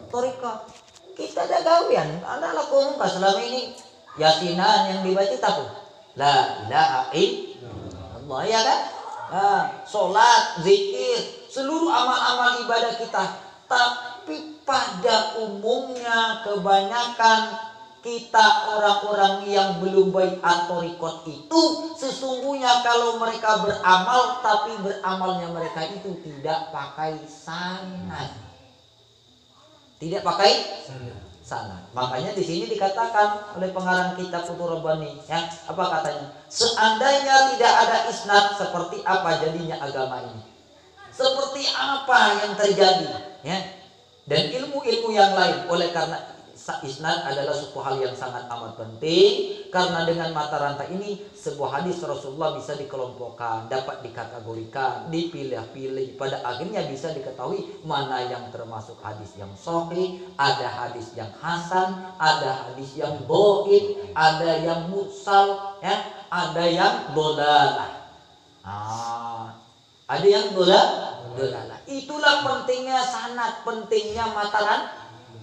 Toriko kita ada gawian, ada lakukan selama ini yasinan yang dibaca tahu la ilaha illallah, ya kan? Nah, sholat, zikir, seluruh amal-amal ibadah kita. Tapi pada umumnya kebanyakan kita orang-orang yang belum baiat torikot itu sesungguhnya kalau mereka beramal tapi beramalnya mereka itu tidak pakai sanad. Tidak pakai sanad. Makanya di sini dikatakan oleh pengarang kitab Futuh Rabbani, ya, apa katanya? Seandainya tidak ada isnad, seperti apa jadinya agama ini? Seperti apa yang terjadi, ya? Dan ilmu-ilmu yang lain. Oleh karena isnad adalah suatu hal yang sangat amat penting, karena dengan mata rantai ini sebuah hadis Rasulullah bisa dikelompokkan, dapat dikategorikan, dipilih-pilih, pada akhirnya bisa diketahui mana yang termasuk hadis yang sahih, ada hadis yang hasan, ada hadis yang dhaif, ada yang mursal, ya, ada yang dhalalah. Ada yang dhalalah. Itulah pentingnya sanad, pentingnya mata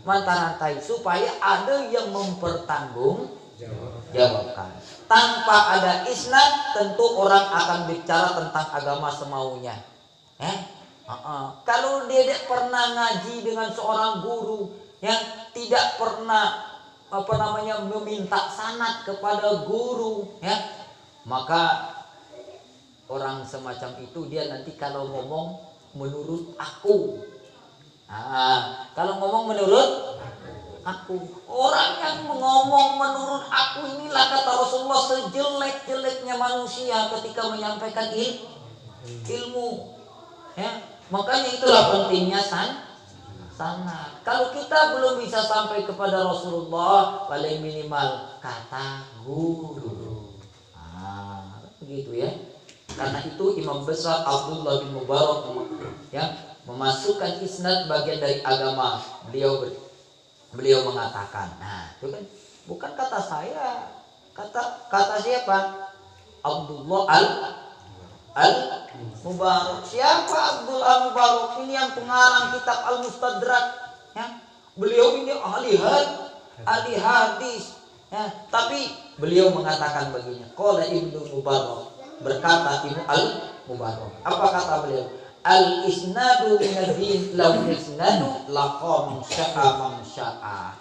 rantai, supaya ada yang mempertanggungjawabkan. Tanpa ada isnad, tentu orang akan bicara tentang agama semaunya. Kalau dia tidak pernah ngaji dengan seorang guru, yang tidak pernah meminta sanad kepada guru, ya, maka orang semacam itu dia nanti kalau ngomong menurut aku. Kalau ngomong menurut aku, orang yang ngomong menurut aku inilah kata Rasulullah sejelek-jeleknya manusia ketika menyampaikan ilmu, ya. Makanya itulah pentingnya sanad. Kalau kita belum bisa sampai kepada Rasulullah, paling minimal kata guru. Begitu, ya. Karena itu Imam besar Abdullah bin Mubarak, ya, memasukkan isnad bagian dari agama. Beliau mengatakan, itu kan bukan kata saya, kata siapa? Abdullah al-Mubarak. Siapa Abdullah al-Mubarak? Ini yang pengarang kitab Al-Mustadrak, ya. Beliau ini ahli hadis, ya. Tapi beliau mengatakan begini, qala Ibnu Mubarak, berkata Ibnu al-Mubarak, apa kata beliau? Al-isnadu minad-din, lau isnadu laqam sya'a man sya'a.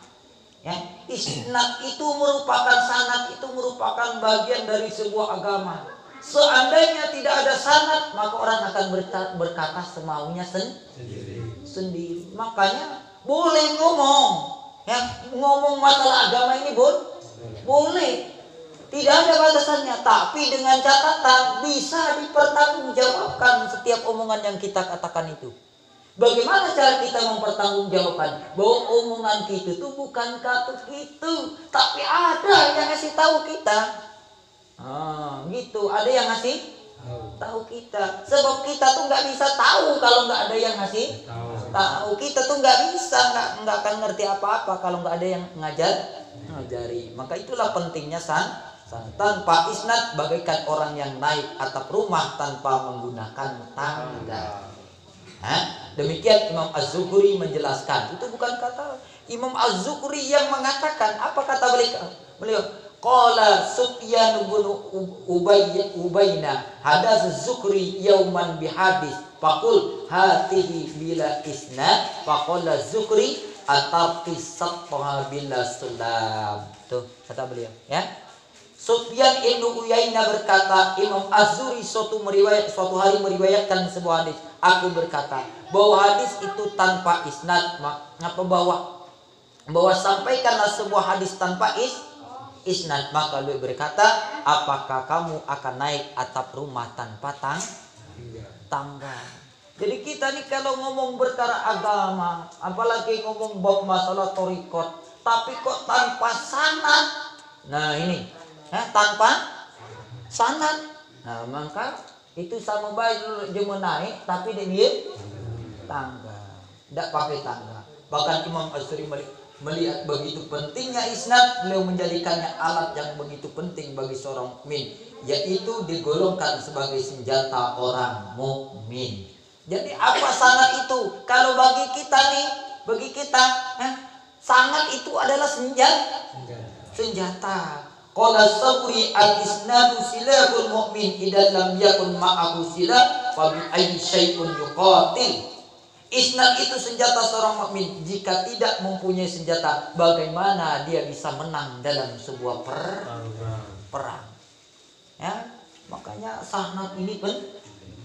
Ya, isnad itu merupakan sanad, itu merupakan bagian dari sebuah agama. Seandainya tidak ada sanad, maka orang akan berkata semaunya sendiri. Makanya boleh ngomong, ya, ngomong masalah agama ini boleh. Tidak ada batasannya, tapi dengan catatan bisa dipertanggungjawabkan setiap omongan yang kita katakan itu. Bagaimana cara kita mempertanggungjawabkan bahwa omongan kita itu bukan kata itu, tapi ada yang ngasih tahu kita. Gitu, ada yang ngasih tahu kita. Sebab kita tuh nggak bisa tahu kalau nggak ada yang ngasih tahu. Kita tuh nggak bisa, nggak akan ngerti apa-apa kalau nggak ada yang ngajari. Maka itulah pentingnya tanpa isnad bagaikan orang yang naik atap rumah tanpa menggunakan tangga. Demikian Imam Az-Zuhri menjelaskan. Itu bukan kata Imam Az-Zuhri yang mengatakan. Apa kata beliau? Qala Sufyan bin Ubayna hadas Az-Zuhri yauman bihadis faqul hatihi bila isnad faqala Az-Zuhri atarqis sabha bila sulam. Tuh kata beliau, ya. Sufyan ibn Uyainah berkata, Imam Az-Zuhri suatu hari meriwayatkan sebuah hadis. Aku berkata bahwa hadis itu tanpa isnad. Bahwa sampaikanlah sebuah hadis tanpa isnad. Maka beliau berkata, apakah kamu akan naik atap rumah tanpa tangga? Jadi kita nih kalau ngomong perkara agama, apalagi ngomong bab masalah thariqat, tapi kok tanpa sanad. Nah ini, tanpa sanad. Nah maka itu sama baik dia naik tapi dia tangga, tidak pakai tangga. Bahkan Imam Az-Zuhri melihat begitu pentingnya isnad, beliau menjadikannya alat yang begitu penting bagi seorang mukmin, yaitu digolongkan sebagai senjata orang mukmin. Jadi apa sanad itu? Kalau bagi kita sanad itu adalah senjata. Qala Sabri al-isnadu silahul mu'min idza lam yakun ma'ahu silah fa bi ayyi syai'un yuqatil. Isnad itu senjata seorang mukmin. Jika tidak mempunyai senjata, bagaimana dia bisa menang dalam sebuah perang? Ya, makanya sanad ini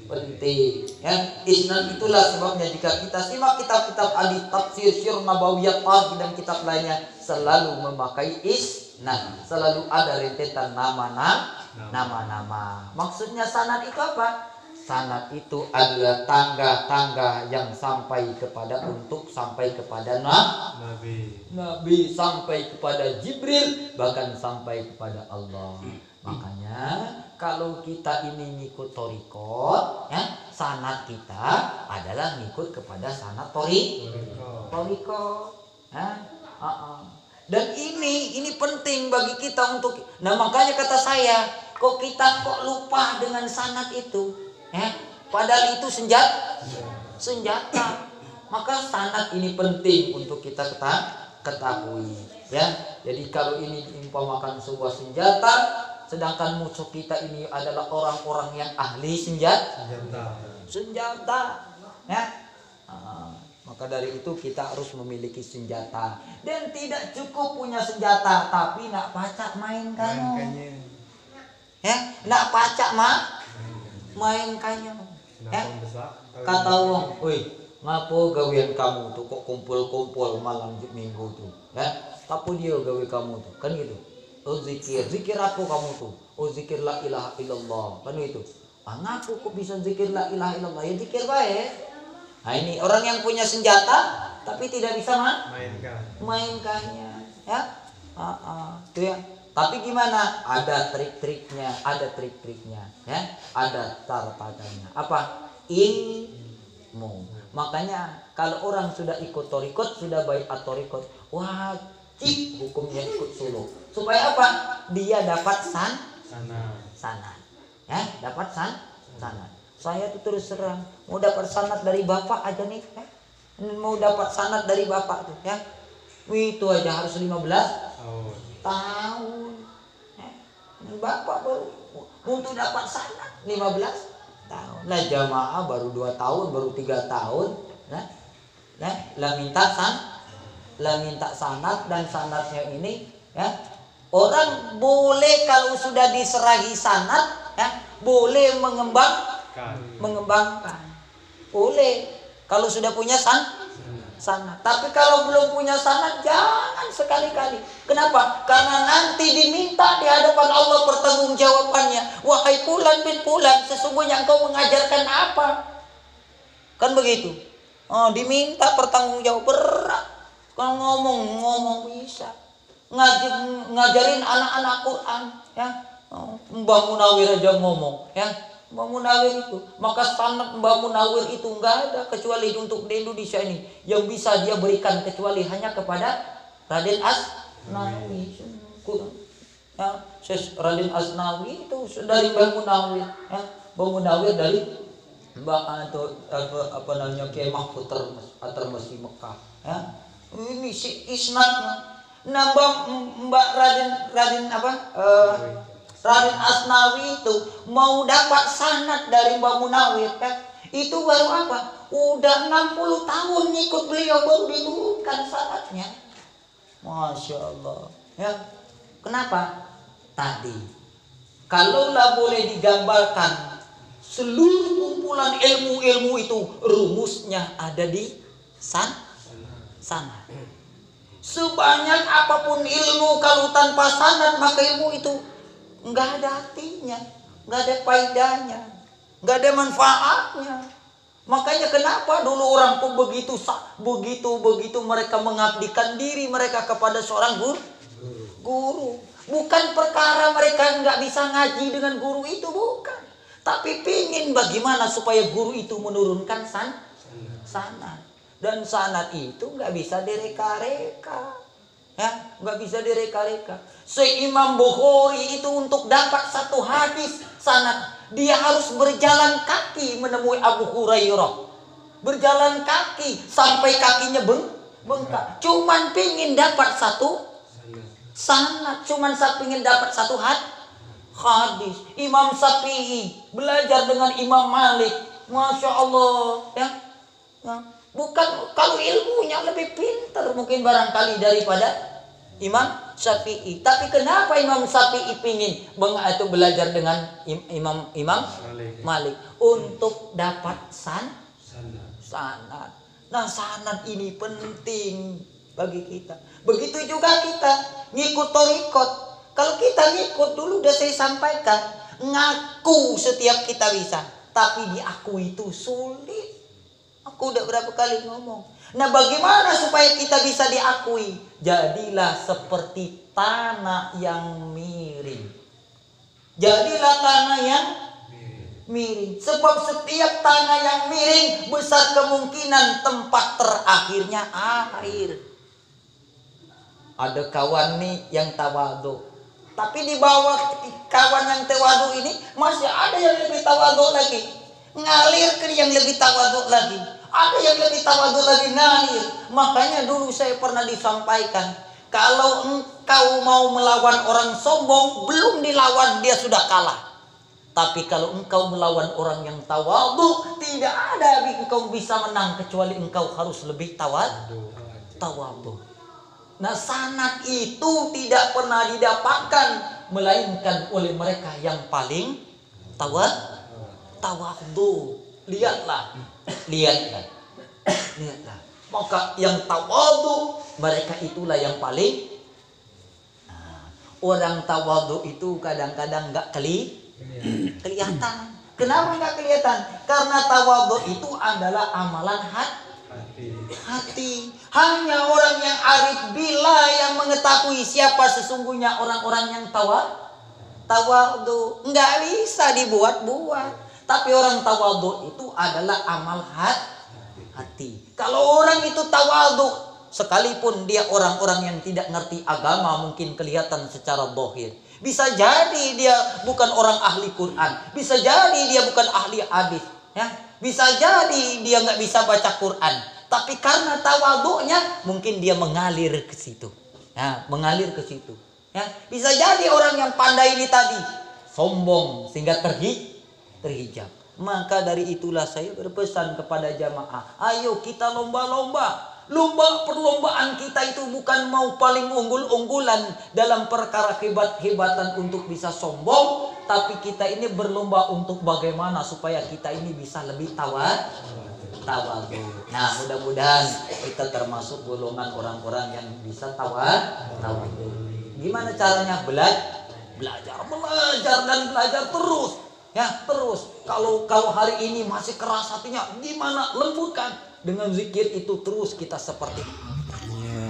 penting. Ya, isnad itulah sebabnya jika kita simak kitab-kitab hadis, tafsir, sirah nabawiyah, dan kitab lainnya selalu memakai isnad, selalu ada rentetan nama-nama. Maksudnya sanad itu apa? Sanad itu adalah tangga-tangga yang sampai kepada Nabi, sampai kepada Jibril, bahkan sampai kepada Allah. Makanya kalau kita ini ngikut thariqat, ya, sanad kita adalah ngikut kepada sanad thariqat. Ya. Dan ini penting bagi kita untuk. Nah makanya kata saya, kok kita lupa dengan sanad itu? Padahal itu senjata. Maka sanad ini penting untuk kita ketahui, ya. Jadi kalau ini diumpamakan sebuah senjata, sedangkan musuh kita ini adalah orang-orang yang ahli senjata, ya. Maka dari itu kita harus memiliki senjata. Dan tidak cukup punya senjata, tapi nak pacak main kamu, ya, nak pacak main kanyo. Kata wong, "Woi, ngapo gawean kamu tuh kok kumpul-kumpul malam minggu tuh?" Ya, apa dia gawe kamu tuh? Kan gitu. Oh zikir apa kamu tuh? Oh zikir la ilaha illallah. Kan itu. Ngapo kok bisa zikir la ilaha illallah? Ya zikir baik. Nah, ini orang yang punya senjata tapi tidak bisa mainkannya. Ya. Tuh ya. Tapi gimana? Ada trik-triknya, ya. Ada cara-caranya. Apa? Ilmu. Makanya kalau orang sudah ikut thariqat, sudah baiat thariqat, wajib hukumnya ikut suluk. Supaya apa? Dia dapat sanad. Ya, dapat sanad. Saya tuh terus terang mau dapat sanad dari bapak aja nih, ya. Mau dapat sanad dari bapak tuh, ya. Itu aja harus 15 tahun. Bapak baru untuk dapat sanad 15 tahun. Lah jamaah baru 2 tahun, baru 3 tahun. Lah minta sanad, dan sanadnya ini, ya. Orang boleh kalau sudah diserahi sanad, ya, boleh mengembangkan. Boleh kalau sudah punya sanad. Tapi kalau belum punya sanad, jangan sekali-kali. Kenapa? Karena nanti diminta di hadapan Allah pertanggungjawabannya. Wahai Fulan bin Fulan, sesungguhnya engkau mengajarkan apa? Kan begitu. Diminta pertanggungjawab berat. Kalau ngomong bisa. Ngajarin anak-anak Quran, ya. Mbah Munawir aja ngomong, ya. Mbah Munawir itu, maka sanad Mbah Munawir itu enggak ada kecuali untuk di Indonesia ini yang bisa dia berikan kecuali hanya kepada Raden Asnawi. Ya, Raden Asnawi itu dari Mbah Munawir, ya. Mbah Munawir dari Mbah Kiai Mahfud At-Tirmizi Mekah, ya. Ini si isnadnya. Mbak Raden Asnawi itu mau dapat sanad dari Mbah Munawir, kan? Itu baru apa? Udah 60 tahun ngikut beliau baru diturunkan sanadnya. Masya Allah. Ya. Kenapa? tadi. Kalaulah boleh digambarkan, seluruh kumpulan ilmu-ilmu itu rumusnya ada di sana. Sebanyak apapun ilmu, kalau tanpa sanad maka ilmu itu nggak ada artinya, nggak ada faedahnya, nggak ada manfaatnya. Makanya kenapa dulu orang pun begitu mereka mengabdikan diri mereka kepada seorang guru. Bukan perkara mereka nggak bisa ngaji dengan guru itu, bukan. Tapi pingin bagaimana supaya guru itu menurunkan sanad. Dan sanad itu nggak bisa direka-reka. Ya, nggak bisa direka-reka. Imam Bukhari itu untuk dapat satu hadis sanad, dia harus berjalan kaki menemui Abu Hurairah. Berjalan kaki sampai kakinya bengkak. Cuman pingin dapat satu sanad, cuman pingin dapat satu hadis. Imam Syafi'i belajar dengan Imam Malik, Masya Allah, ya. Bukan, kalau ilmunya lebih pintar mungkin barangkali daripada Imam Syafi'i. Tapi kenapa Imam Syafi'i pingin belajar dengan Imam Malik? Untuk dapat sanad. Nah, sanad ini penting bagi kita. Begitu juga kita ngikut thariqat. Kalau kita ngikut, dulu udah saya sampaikan, ngaku setiap kita bisa, tapi diakui itu sulit. Aku udah berapa kali ngomong. Nah, bagaimana supaya kita bisa diakui? Jadilah seperti tanah yang miring. Jadilah tanah yang miring. Sebab setiap tanah yang miring besar kemungkinan tempat terakhirnya air. Ada kawan nih yang tawadhu, tapi di bawah kawan yang tawadhu ini masih ada yang lebih tawadhu lagi, ngalir ke yang lebih tawadhu lagi. Ada yang lebih tawadhu lagi, ngalir. Makanya dulu saya pernah disampaikan, kalau engkau mau melawan orang sombong, belum dilawan dia sudah kalah. Tapi kalau engkau melawan orang yang tawadhu, tidak ada engkau bisa menang kecuali engkau harus lebih tawadhu. Nah, sanad itu tidak pernah didapatkan melainkan oleh mereka yang paling tawadhu. Lihatlah. Maka yang tawadhu mereka itulah yang paling. Orang tawadhu itu kadang-kadang nggak kelihatan. Kenapa nggak kelihatan? Karena tawadhu itu adalah amalan hati. Hanya orang yang arif billah yang mengetahui siapa sesungguhnya orang-orang yang tawadhu. Nggak bisa dibuat-buat. Tapi orang tawadhu itu adalah amal hati. Kalau orang itu tawadhu, sekalipun dia orang-orang yang tidak ngerti agama, mungkin kelihatan secara zahir. Bisa jadi dia bukan orang ahli Quran, bisa jadi dia bukan ahli hadis, ya. Bisa jadi dia nggak bisa baca Quran, tapi karena tawadhunya mungkin dia mengalir ke situ, ya, mengalir ke situ, ya. Bisa jadi orang yang pandai ini tadi sombong sehingga terhijab. Maka dari itulah saya berpesan kepada jamaah, ayo kita lomba-lomba. Perlombaan kita itu bukan mau paling unggul-unggulan dalam perkara hebat-hebatan untuk bisa sombong, tapi kita ini berlomba untuk bagaimana supaya kita ini bisa lebih tawadhu. Nah, mudah-mudahan kita termasuk golongan orang-orang yang bisa tawadhu. Gimana caranya? Belajar terus. Ya, terus. Kalau hari ini masih keras hatinya, gimana? Lembutkan. Dengan zikir itu terus kita seperti Ya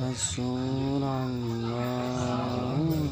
Rasulullah, ya Nabi,